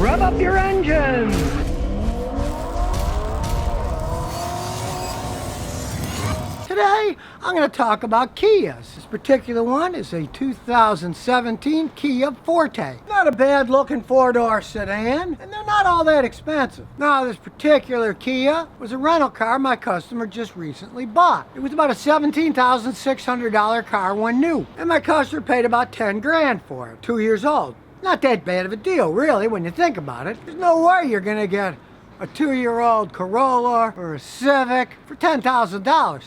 Rev up your engines! Today, I'm going to talk about Kias. This particular one is a 2017 Kia Forte. Not a bad looking four-door sedan, and they're not all that expensive. Now, this particular Kia was a rental car my customer just recently bought. It was about a $17,600 car when new, and my customer paid about 10 grand for it, 2 years old. Not that bad of a deal, really, when you think about it. There's no way you're going to get a 2-year-old Corolla or a Civic for $10,000.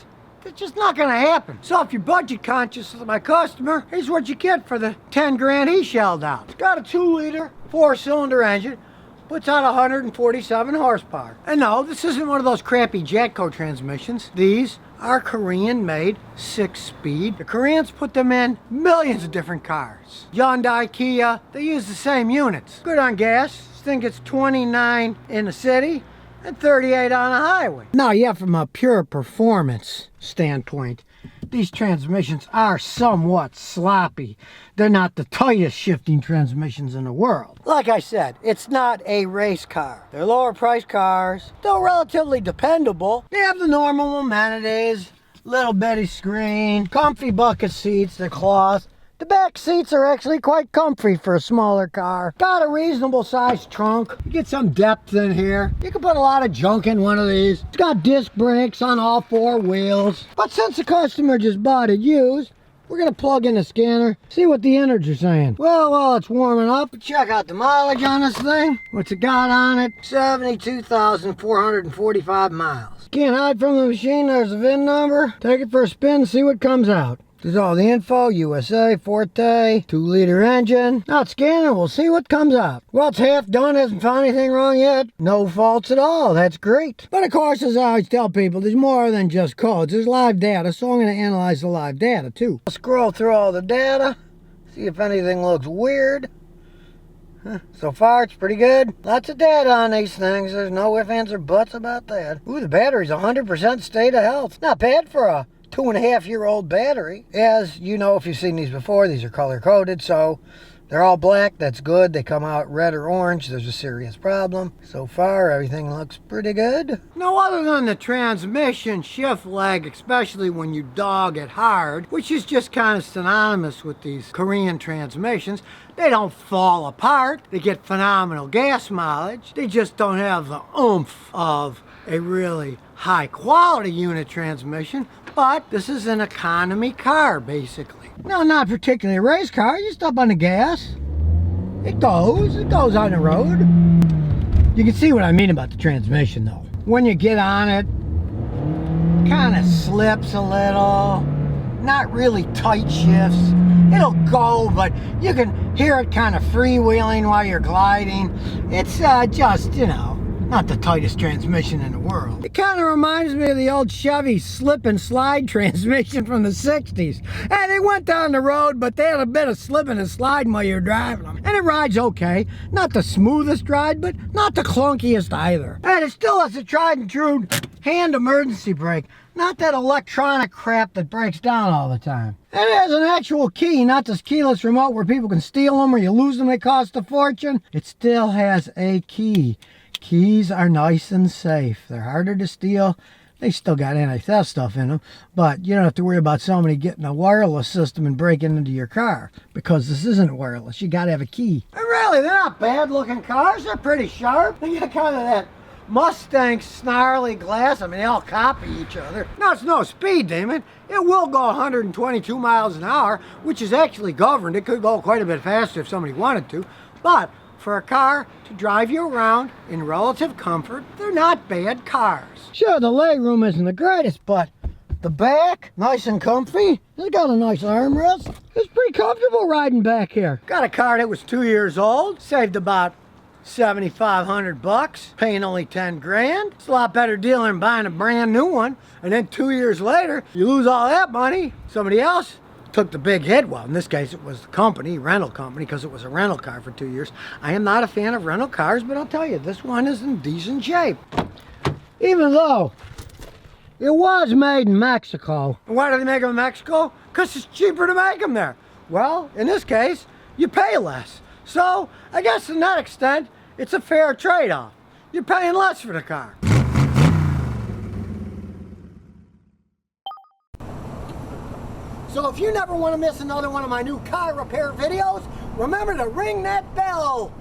It's just not going to happen. So if you're budget conscious of my customer, here's what you get for the 10 grand he shelled out. It's got a 2-liter, 4-cylinder engine, puts out 147 horsepower. And no, this isn't one of those crappy Jatco transmissions. These are Korean-made 6-speed. The Koreans put them in millions of different cars. Hyundai, Kia, they use the same units. Good on gas. I think it's 29 in the city and 38 on a highway. Now, yeah, from a pure performance standpoint, these transmissions are somewhat sloppy. They're not the tightest shifting transmissions in the world. Like I said, it's not a race car. They're lower priced cars, still relatively dependable. They have the normal amenities, little bitty screen, comfy bucket seats, they're cloth. The back seats are actually quite comfy for a smaller car. Got a reasonable sized trunk. You get some depth in here. You can put a lot of junk in one of these. It's got disc brakes on all 4 wheels. But since the customer just bought it used, we're gonna plug in the scanner, see what the innards are saying. Well, while it's warming up, check out the mileage on this thing. What's it got on it? 72,445 miles. Can't hide from the machine, there's the VIN number. Take it for a spin, see what comes out. There's all the info, USA, Forte, 2-liter engine. Now it's scanning, we'll see what comes out. Well, it's half done, hasn't found anything wrong yet. No faults at all, that's great. But of course, as I always tell people, there's more than just codes. There's live data, so I'm going to analyze the live data too. I'll scroll through all the data, see if anything looks weird. So far, it's pretty good. Lots of data on these things. There's no ifs, ands, or buts about that. Ooh, the battery's 100% state of health. Not bad for a 2.5-year-old battery. As you know, if you've seen these before, these are color coded, so they're all black. That's good. They come out red or orange. There's a serious problem. So far, everything looks pretty good. No, other than the transmission shift leg, especially when you dog it hard, which is just kind of synonymous with these Korean transmissions, they don't fall apart. They get phenomenal gas mileage. They just don't have the oomph of a really high quality unit transmission. But this is an economy car, basically. No, not particularly a race car. You step on the gas. It goes on the road. You can see what I mean about the transmission, though. When you get on it, kind of slips a little. Not really tight shifts. It'll go, but you can hear it kind of freewheeling while you're gliding. It's just, you know, not the tightest transmission in the world. It kind of reminds me of the old Chevy slip and slide transmission from the 60s. And they went down the road, but they had a bit of slipping and sliding while you're driving them. And it rides okay. Not the smoothest ride, but not the clunkiest either. And it still has a tried and true hand emergency brake. Not that electronic crap that breaks down all the time. And it has an actual key, not this keyless remote where people can steal them or you lose them, they cost a fortune. It still has a key. Keys are nice and safe. They're harder to steal. They still got anti-theft stuff in them, but you don't have to worry about somebody getting a wireless system and breaking into your car, because this isn't wireless. You got to have a key. And really, they're not bad looking cars. They're pretty sharp. They got kind of that Mustang snarly glass. I mean, they all copy each other. Now, it's no speed demon. It will go 122 miles an hour, which is actually governed. It could go quite a bit faster if somebody wanted to, but for a car to drive you around in relative comfort, they're not bad cars. Sure, the legroom isn't the greatest, but the back, nice and comfy. It's got a nice armrest. It's pretty comfortable riding back here. Got a car that was 2 years old, saved about $7,500, paying only 10 grand. It's a lot better deal than buying a brand new one, and then 2 years later, you lose all that money. Somebody else took the big hit. Well, in this case, it was the company, rental company, because it was a rental car for 2 years. I am not a fan of rental cars, but I'll tell you, this one is in decent shape. Even though it was made in Mexico. Why do they make them in Mexico? Because it's cheaper to make them there. Well, in this case, you pay less. So, I guess to that extent, It's a fair trade-off. You're paying less for the car. So if you never want to miss another one of my new car repair videos, remember to ring that bell.